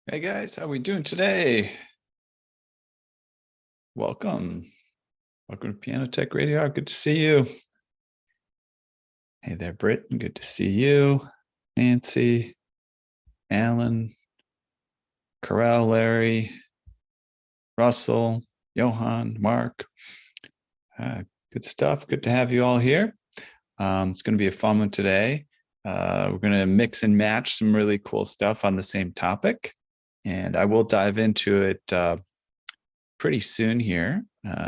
Hey guys, how we doing today? Welcome. Welcome to Piano Tech Radio. Good to see you. Hey there, Britt. Good to see you. Nancy, Alan, Corral, Larry, Russell, Johan, Mark. Good stuff. Good to have you all here. It's going to be a fun one today. We're going to mix and match some really cool stuff on the same topic. And I will dive into it pretty soon here.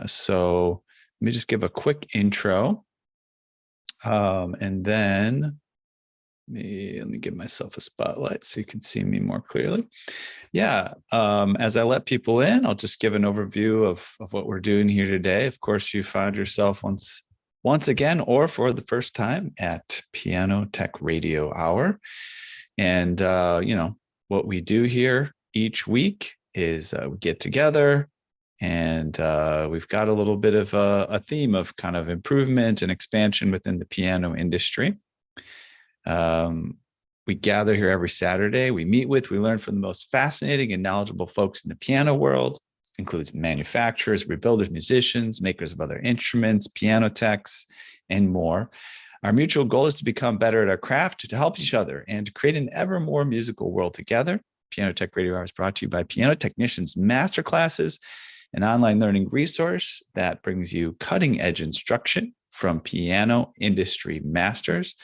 So let me just give a quick intro. And then let me give myself a spotlight so you can see me more clearly. Yeah, as I let people in, I'll just give an overview of what we're doing here today. Of course, you found yourself once again or for the first time at Piano Tech Radio Hour. And, what we do here each week is we get together, and we've got a little bit of a theme of kind of improvement and expansion within the piano industry. We gather here every Saturday. We learn from the most fascinating and knowledgeable folks in the piano world. This includes manufacturers, rebuilders, musicians, makers of other instruments, piano techs, and more. Our mutual goal is to become better at our craft, to help each other, and to create an ever more musical world together. Piano Tech Radio Hour is brought to you by Piano Technicians Masterclasses, an online learning resource that brings you cutting-edge instruction from piano industry masters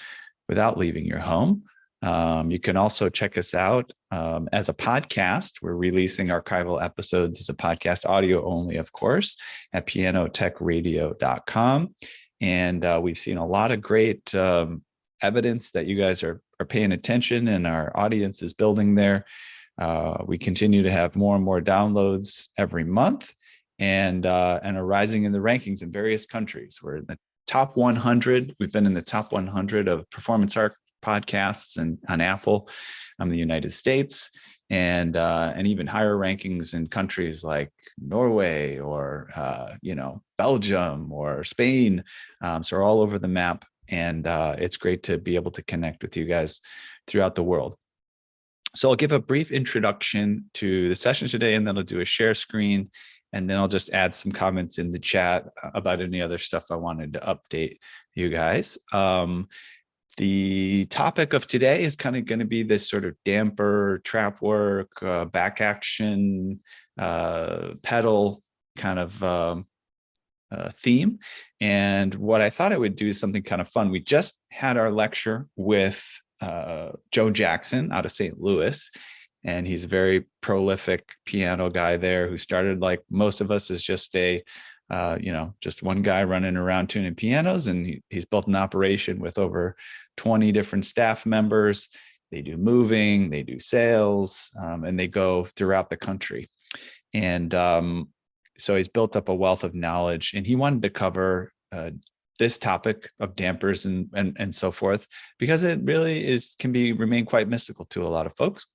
without leaving your home. You can also check us out as a podcast. We're releasing archival episodes as a podcast, audio only, of course, at pianotechradio.com. And we've seen a lot of great evidence that you guys are paying attention, and our audience is building there. We continue to have more and more downloads every month, and are rising in the rankings in various countries. We're in the top 100. We've been in the top 100 of performance art podcasts and on Apple, the United States, and even higher rankings in countries like Norway or Belgium or Spain. So we're all over the map, and it's great to be able to connect with you guys throughout the world. So I'll give a brief introduction to the session today, and then I'll do a share screen, and then I'll just add some comments in the chat about any other stuff I wanted to update you guys. The topic of today is kind of going to be this sort of damper, trap work, back action, pedal kind of theme. And what I thought I would do is something kind of fun. We just had our lecture with Joe Jackson out of St. Louis, and he's a very prolific piano guy there who started, like most of us, as just just one guy running around tuning pianos, and he's built an operation with over 20 different staff members. They do moving, they do sales, and they go throughout the country. And so he's built up a wealth of knowledge, and he wanted to cover this topic of dampers and so forth, because it really can remain quite mystical to a lot of folks.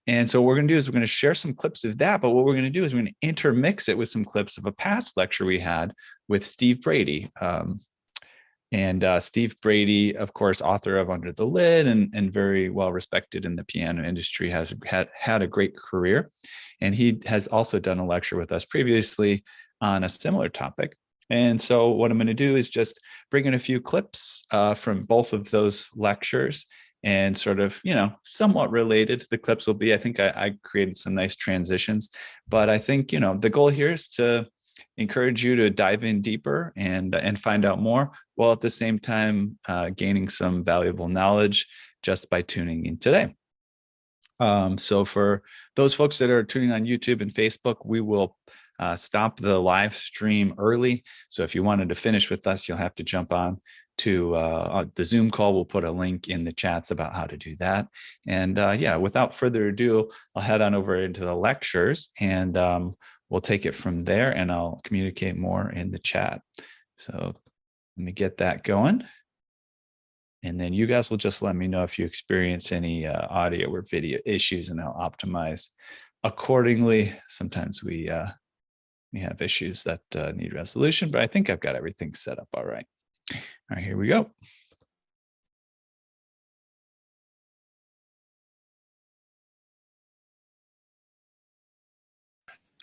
And so what we're going to do is we're going to share some clips of that, but what we're going to do is we're going to intermix it with some clips of a past lecture we had with Steve Brady. Steve Brady, of course, author of Under the Lid, and very well respected in the piano industry, has had a great career. And he has also done a lecture with us previously on a similar topic. And so what I'm going to do is just bring in a few clips from both of those lectures, and sort of, somewhat related. The clips will be, I think I created some nice transitions, but I think, the goal here is to encourage you to dive in deeper and find out more, while at the same time gaining some valuable knowledge just by tuning in today. So for those folks that are tuning on YouTube and Facebook, we will stop the live stream early. So if you wanted to finish with us, you'll have to jump on to the Zoom call. We'll put a link in the chats about how to do that. And without further ado, I'll head on over into the lectures, and we'll take it from there, and I'll communicate more in the chat. So let me get that going. And then you guys will just let me know if you experience any audio or video issues, and I'll optimize accordingly. Sometimes we have issues that need resolution, but I think I've got everything set up all right. All right, here we go.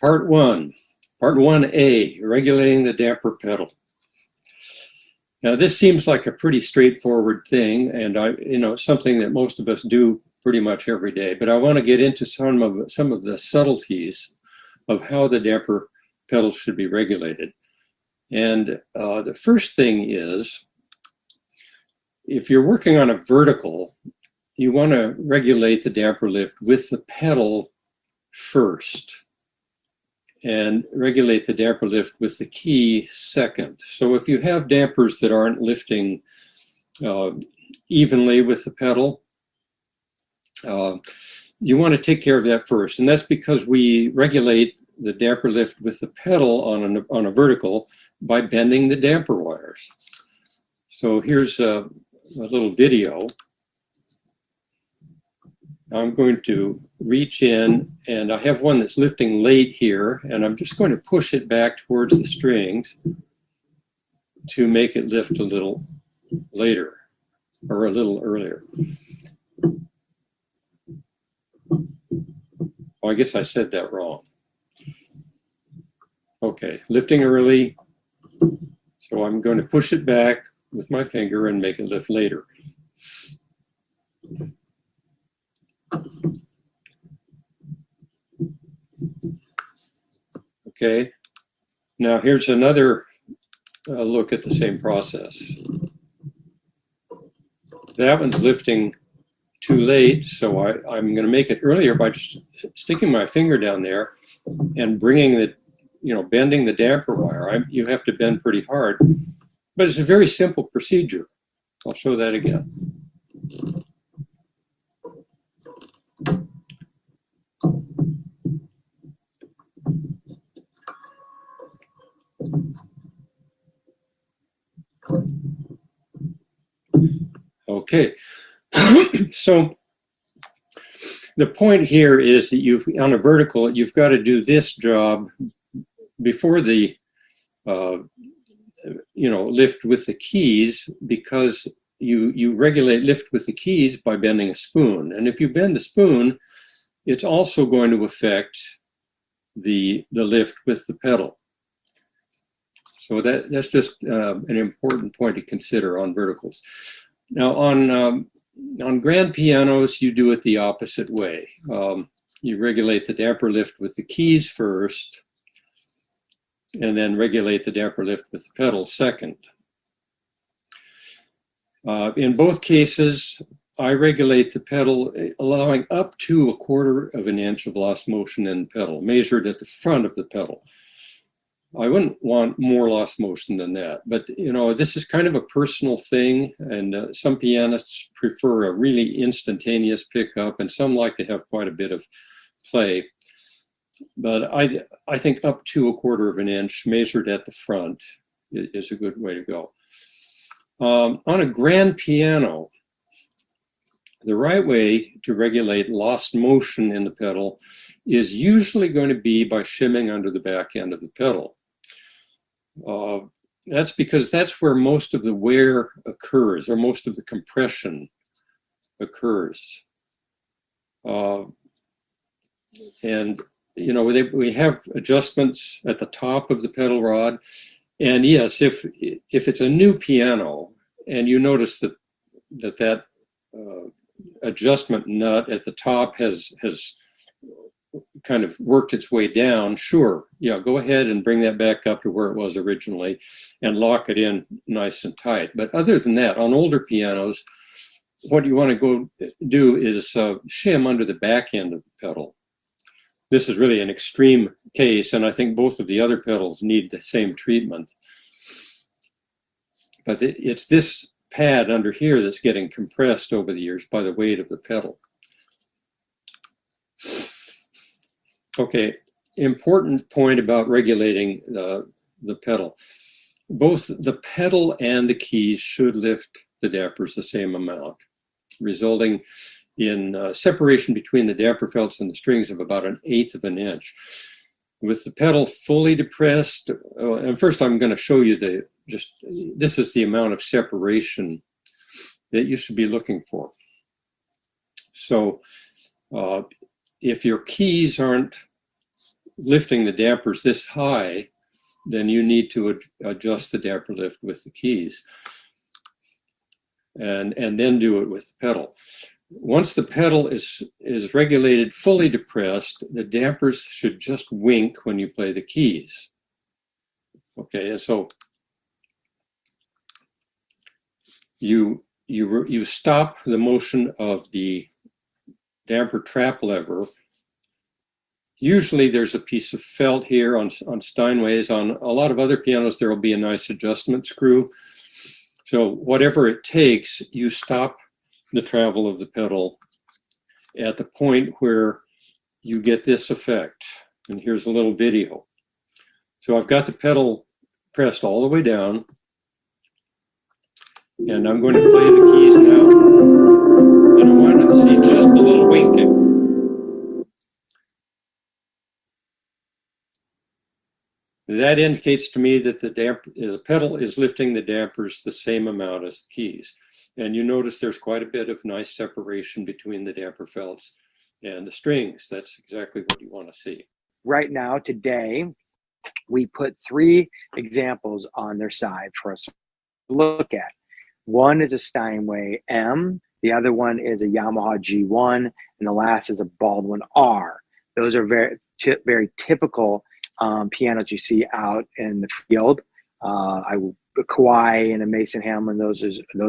Part 1A, regulating the damper pedal. Now this seems like a pretty straightforward thing, and something that most of us do pretty much every day, but I want to get into some of the subtleties of how the damper pedal should be regulated. And the first thing is, if you're working on a vertical, you want to regulate the damper lift with the pedal first, and regulate the damper lift with the key second. So if you have dampers that aren't lifting evenly with the pedal, you want to take care of that first. And that's because we regulate the damper lift with the pedal on a vertical by bending the damper wires. So here's a little video. I'm going to reach in, and I have one that's lifting late here, and I'm just going to push it back towards the strings to make it lift a little later, or a little earlier. Oh, I guess I said that wrong. Okay, lifting early. So I'm going to push it back with my finger and make it lift later. Okay, now here's another look at the same process. That one's lifting too late, so I'm going to make it earlier by just sticking my finger down there and bringing the, bending the damper wire. You have to bend pretty hard, but it's a very simple procedure. I'll show that again. Okay, so the point here is that on a vertical, you've got to do this job before the lift with the keys, because you regulate lift with the keys by bending a spoon. And if you bend the spoon, it's also going to affect the lift with the pedal. So that's just an important point to consider on verticals. Now on grand pianos, you do it the opposite way. You regulate the damper lift with the keys first, and then regulate the damper lift with the pedal second. In both cases, I regulate the pedal, allowing up to 1/4 inch of lost motion in the pedal, measured at the front of the pedal. I wouldn't want more lost motion than that, but this is kind of a personal thing, and some pianists prefer a really instantaneous pickup, and some like to have quite a bit of play. But I think up to 1/4 inch measured at the front is a good way to go. On a grand piano, the right way to regulate lost motion in the pedal is usually going to be by shimming under the back end of the pedal. That's because that's where most of the wear occurs, or most of the compression occurs. And we have adjustments at the top of the pedal rod. And yes, if it's a new piano and you notice that adjustment nut at the top has kind of worked its way down, sure, yeah, go ahead and bring that back up to where it was originally and lock it in nice and tight. But other than that, on older pianos, what you want to go do is shim under the back end of the pedal. This is really an extreme case, and I think both of the other pedals need the same treatment. But it's this pad under here that's getting compressed over the years by the weight of the pedal. Okay, important point about regulating the pedal. Both the pedal and the keys should lift the dampers the same amount, resulting in separation between the damper felts and the strings of about 1/8 inch. With the pedal fully depressed, and first I'm going to show you this is the amount of separation that you should be looking for. So if your keys aren't lifting the dampers this high, then you need to adjust the damper lift with the keys, and then do it with the pedal. Once the pedal is regulated fully depressed, the dampers should just wink when you play the keys. Okay, and so you stop the motion of the damper trap lever. Usually there's a piece of felt here on Steinways. On a lot of other pianos, there will be a nice adjustment screw. So whatever it takes, you stop the travel of the pedal at the point where you get this effect. And here's a little video. So I've got the pedal pressed all the way down, and I'm going to play the keys now. And I want to see just a little winking. That indicates to me that the pedal is lifting the dampers the same amount as the keys. And you notice there's quite a bit of nice separation between the damper felts and the strings. That's exactly what you want to see. Right now, today, we put 3 examples on their side for us to look at. One is a Steinway M, the other one is a Yamaha G1, and the last is a Baldwin R. Those are very typical pianos you see out in the field. Kawai and a Mason Hamlin, those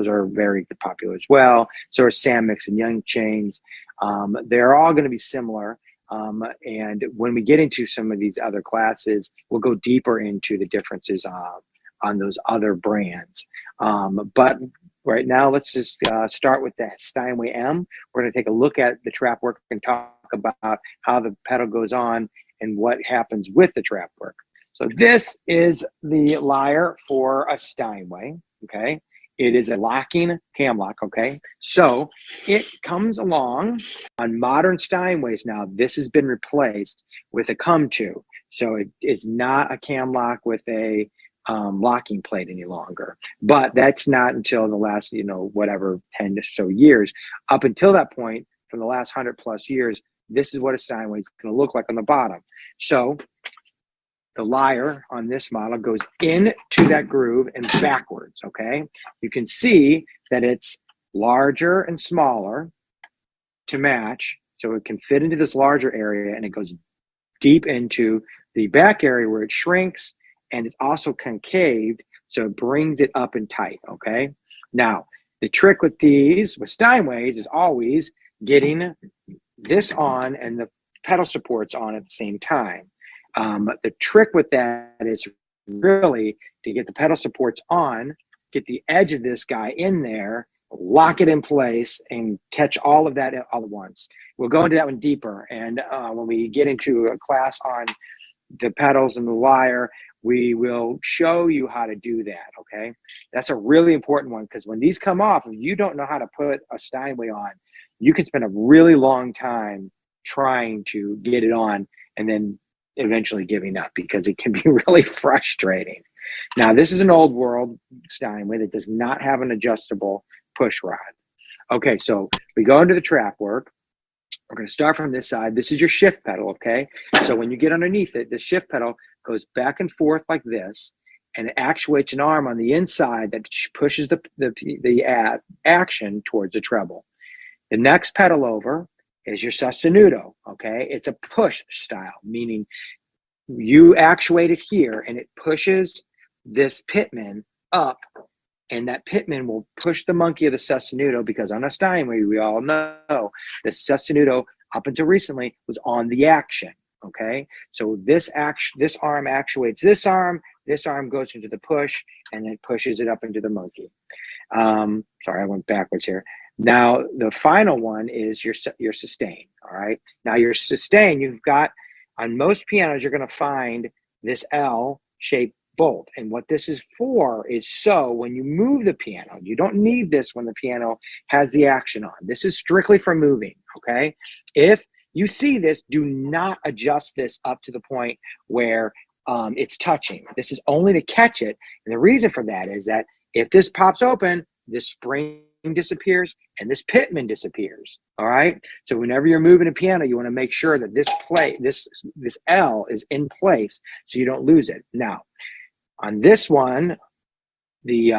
are very popular as well. So are Samix and Young Chains. They're all going to be similar. And when we get into some of these other classes, we'll go deeper into the differences on those other brands. But right now, let's just start with the Steinway M. We're going to take a look at the trap work and talk about how the pedal goes on and what happens with the trap work. So this is the lyre for a Steinway, okay? It is a locking cam lock, okay? So it comes along on modern Steinways now. This has been replaced with a come-to. So it is not a cam lock with a locking plate any longer. But that's not until the last, whatever, 10 or so years. Up until that point, from the last 100+ years, this is what a Steinway is going to look like on the bottom. So the lyre on this model goes into that groove and backwards, okay? You can see that it's larger and smaller to match, so it can fit into this larger area, and it goes deep into the back area where it shrinks, and it's also concaved, so it brings it up and tight, okay? Now, the trick with these, with Steinways, is always getting this on and the pedal supports on at the same time. The trick with that is really to get the pedal supports on, get the edge of this guy in there, lock it in place, and catch all of that all at once. We'll go into that one deeper. And when we get into a class on the pedals and the lyre, we will show you how to do that, okay? That's a really important one, because when these come off, if you don't know how to put a Steinway on, you can spend a really long time trying to get it on and then eventually giving up, because it can be really frustrating. Now, this is an old world Steinway that does not have an adjustable push rod. Okay, so we go into the trap work. We're going to start from this side. This is your shift pedal, okay? So when you get underneath it, the shift pedal goes back and forth like this, and it actuates an arm on the inside that pushes the action towards the treble. The next pedal over is your sostenuto, okay? It's a push style, meaning you actuate it here and it pushes this pitman up, and that pitman will push the monkey of the sostenuto, because on a Steinway, we all know the sostenuto up until recently was on the action, okay? So this arm actuates this arm goes into the push, and it pushes it up into the monkey. Sorry, I went backwards here. Now, the final one is your sustain, all right? Now, your sustain, you've got, on most pianos, you're going to find this L-shaped bolt. And what this is for is so when you move the piano, you don't need this when the piano has the action on. This is strictly for moving, okay? If you see this, do not adjust this up to the point where it's touching. This is only to catch it. And the reason for that is that if this pops open, this spring disappears and this pitman disappears. All right. So whenever you're moving a piano, you want to make sure that this L is in place so you don't lose it. Now, on this one, the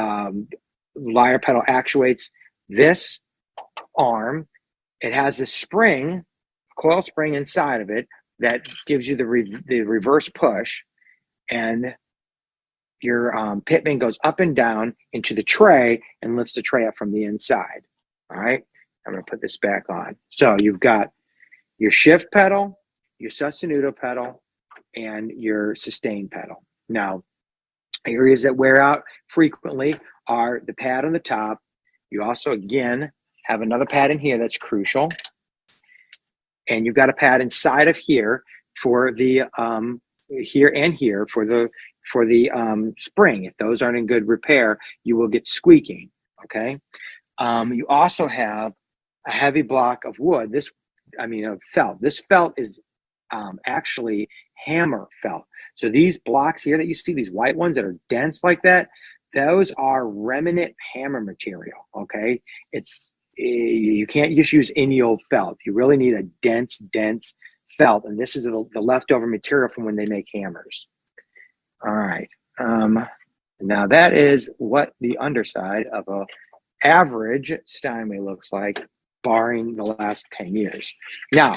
lyre pedal actuates this arm. It has this spring, coil spring inside of it that gives you the reverse push, and your pitman goes up and down into the tray and lifts the tray up from the inside. All right, I'm going to put this back on. So you've got your shift pedal, your sostenuto pedal, and your sustain pedal. Now, areas that wear out frequently are the pad on the top. You also, again, have another pad in here that's crucial. And you've got a pad inside of here for the here and here for the spring. If those aren't in good repair, you will get squeaking. Okay. You also have a heavy block of wood. Of felt. This felt is actually hammer felt. So these blocks here that you see, these white ones that are dense like that, those are remnant hammer material. Okay. You can't just use any old felt. You really need a dense felt. And this is the leftover material from when they make hammers. All right. Now that is what the underside of a average Steinway looks like, barring the last 10 years. Now,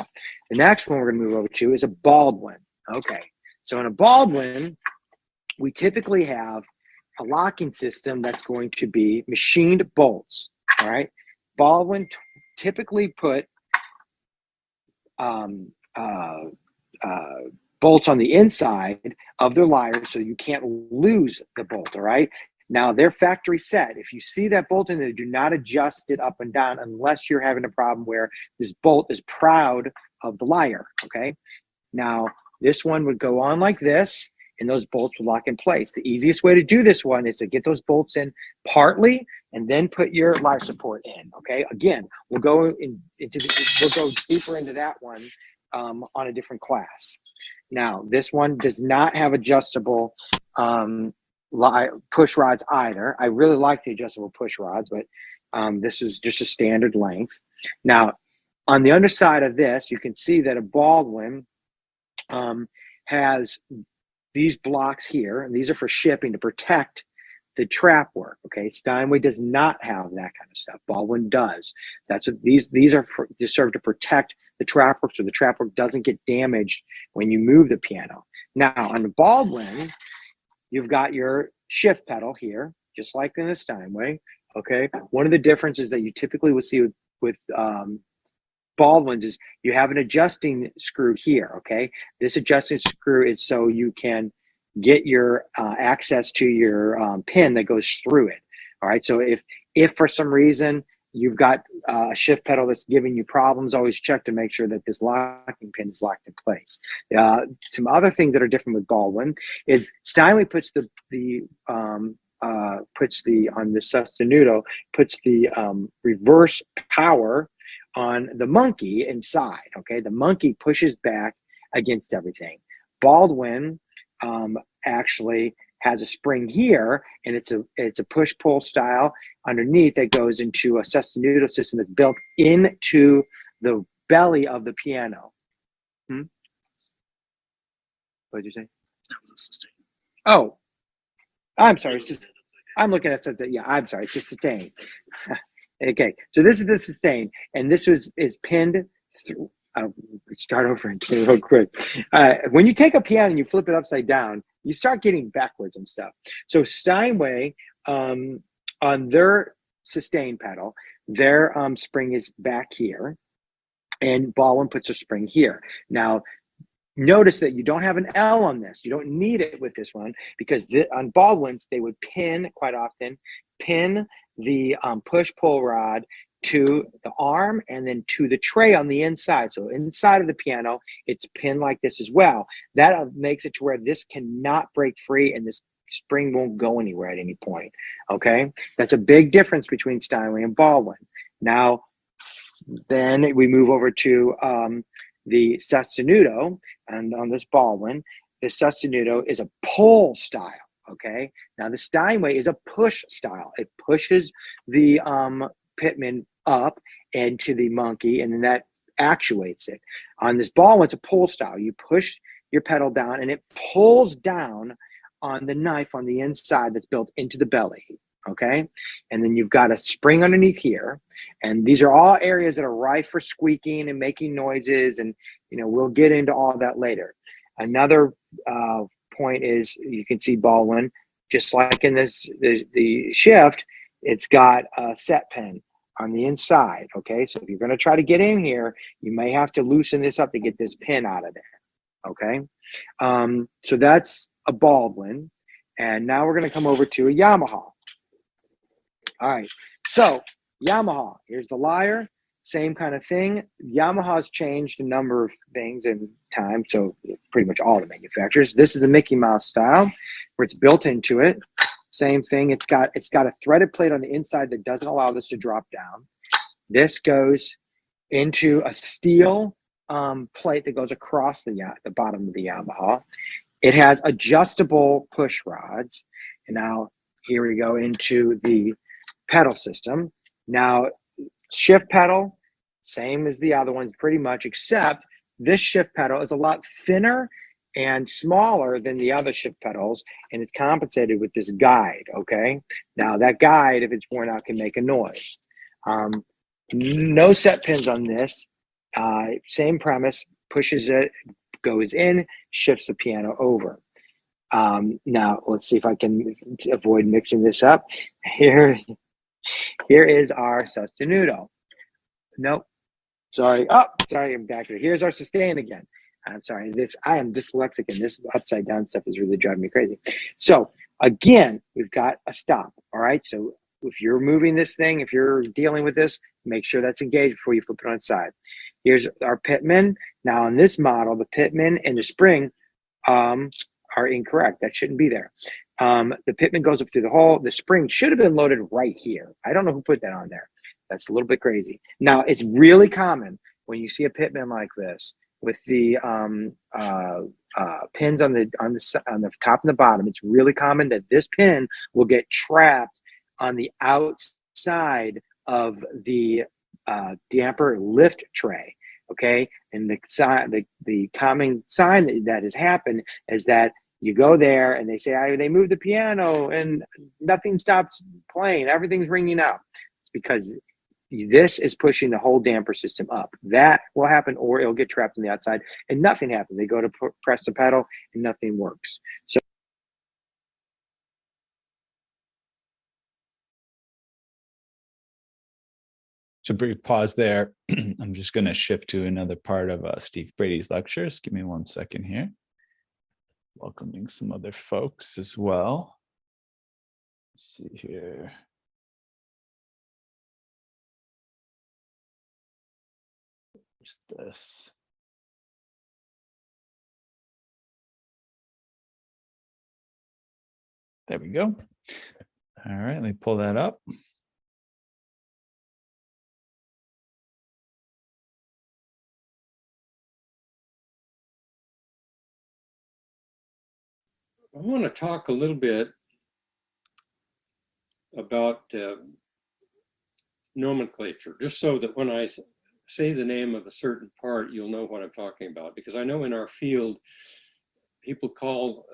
the next one we're going to move over to is a Baldwin. Okay. So in a Baldwin, we typically have a locking system that's going to be machined bolts. All right. Baldwin typically put bolts on the inside of their lyre so you can't lose the bolt. All right. Now they're factory set. If you see that bolt in there, do not adjust it up and down unless you're having a problem where this bolt is proud of the lyre. Okay. Now this one would go on like this, and those bolts will lock in place. The easiest way to do this one is to get those bolts in partly and then put your lyre support in. Okay. Again, we'll go deeper into that one on a different class. Now, this one does not have adjustable push rods either. I really like the adjustable push rods, but this is just a standard length. Now, on the underside of this, you can see that a Baldwin has these blocks here, and these are for shipping to protect the trap work. Okay, Steinway does not have that kind of stuff. Baldwin does. That's what these are for. They serve to protect the trap work so the trap work doesn't get damaged when you move the piano. Now on the Baldwin, you've got your shift pedal here, just like in the Steinway. Okay, one of the differences that you typically will see with Baldwins is you have an adjusting screw here. Okay, this adjusting screw is so you can get your access to your pin that goes through it. All right, so if for some reason you've got a shift pedal that's giving you problems, always check to make sure that this locking pin is locked in place. Some other things that are different with Baldwin is Steinway puts on the sostenuto, puts the reverse power on the monkey inside. Okay, the monkey pushes back against everything. Baldwin actually has a spring here, and it's a push-pull style underneath that goes into a sostenuto system that's built into the belly of the piano. What did you say? That was a sustain. Oh, I'm sorry. I'm looking at something. Yeah, I'm sorry. It's a sustain. Okay, so this is the sustain, and this is pinned through. I'll start over again real quick. When you take a piano and you flip it upside down, you start getting backwards and stuff. So Steinway, on their sustain pedal, their spring is back here, and Baldwin puts a spring here. Now, notice that you don't have an L on this. You don't need it with this one because on Baldwins, they would quite often pin the push-pull rod to the arm and then to the tray on the inside. So inside of the piano, it's pinned like this as well. That makes it to where this cannot break free and this spring won't go anywhere at any point. Okay, that's a big difference between Steinway and Baldwin. Now, then we move over to the sostenuto, and on this Baldwin, the sostenuto is a pull style. Okay, now the Steinway is a push style. It pushes the pitman up into the monkey, and then that actuates it. On this ball, it's a pull style. You push your pedal down, and it pulls down on the knife on the inside that's built into the belly. Okay, and then you've got a spring underneath here, and these are all areas that are rife for squeaking and making noises, and we'll get into all that later. Another point is you can see Baldwin, just like in the shift, it's got a set pin on the inside. Okay, so if you're going to try to get in here, you may have to loosen this up to get this pin out of there. Okay, so that's a Baldwin, and now we're going to come over to a Yamaha. All right, so Yamaha, here's the lyre, same kind of thing. Yamaha's changed a number of things in time, so pretty much all the manufacturers. This is a Mickey Mouse style, where it's built into it. Same thing, it's got a threaded plate on the inside that doesn't allow this to drop down. This goes into a steel plate that goes across the bottom of the Yamaha. It has adjustable push rods, and now here we go into the pedal system. Now, shift pedal, same as the other ones pretty much, except this shift pedal is a lot thinner and smaller than the other shift pedals, and it's compensated with this guide. Okay, now that guide, if it's worn out, can make a noise. No set pins on this. Same premise, pushes it, goes in, shifts the piano over. Now let's see if I can avoid mixing this up. Here is our sostenuto. Nope. Sorry. Oh, sorry. I'm back here. Here's our sustain again. I'm sorry. I am dyslexic, and this upside down stuff is really driving me crazy. So again, we've got a stop. All right. So if you're moving this thing, if you're dealing with this, make sure that's engaged before you flip it on its side. Here's our pitman. Now on this model, the pitman and the spring are incorrect. That shouldn't be there. The pitman goes up through the hole. The spring should have been loaded right here. I don't know who put that on there. That's a little bit crazy. Now, it's really common when you see a pitman like this with the pins on the top and the bottom. It's really common that this pin will get trapped on the outside of the damper lift tray. Okay, and the common sign that has happened is that you go there and they say, they moved the piano and nothing stops playing. Everything's ringing out. It's because this is pushing the whole damper system up. That will happen, or it'll get trapped on the outside and nothing happens. They go to press the pedal and nothing works. So brief pause there. I'm just going to shift to another part of Steve Brady's lectures. Give me 1 second here. Welcoming some other folks as well. Let's see here. Where's this? There we go. All right, let me pull that up. I want to talk a little bit about nomenclature, just so that when I say the name of a certain part, you'll know what I'm talking about. Because I know in our field, people call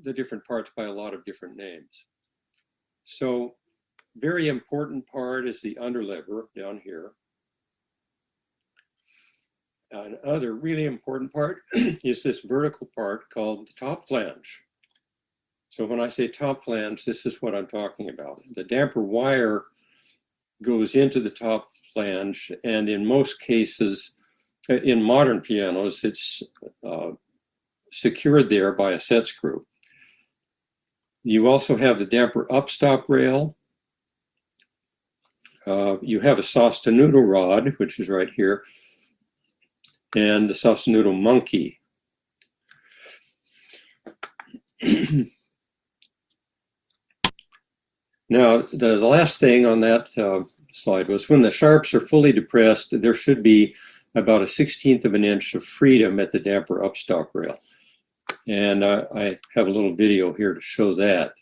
the different parts by a lot of different names. So very important part is the underlever down here. Another really important part is this vertical part called the top flange. So when I say top flange, this is what I'm talking about. The damper wire goes into the top flange, and in most cases, in modern pianos, it's secured there by a set screw. You also have the damper upstop rail. You have a sostenuto rod, which is right here, and the sostenuto monkey. Now, the last thing on that slide was when the sharps are fully depressed, there should be about 1/16 of an inch of freedom at the damper upstop rail. And I have a little video here to show that.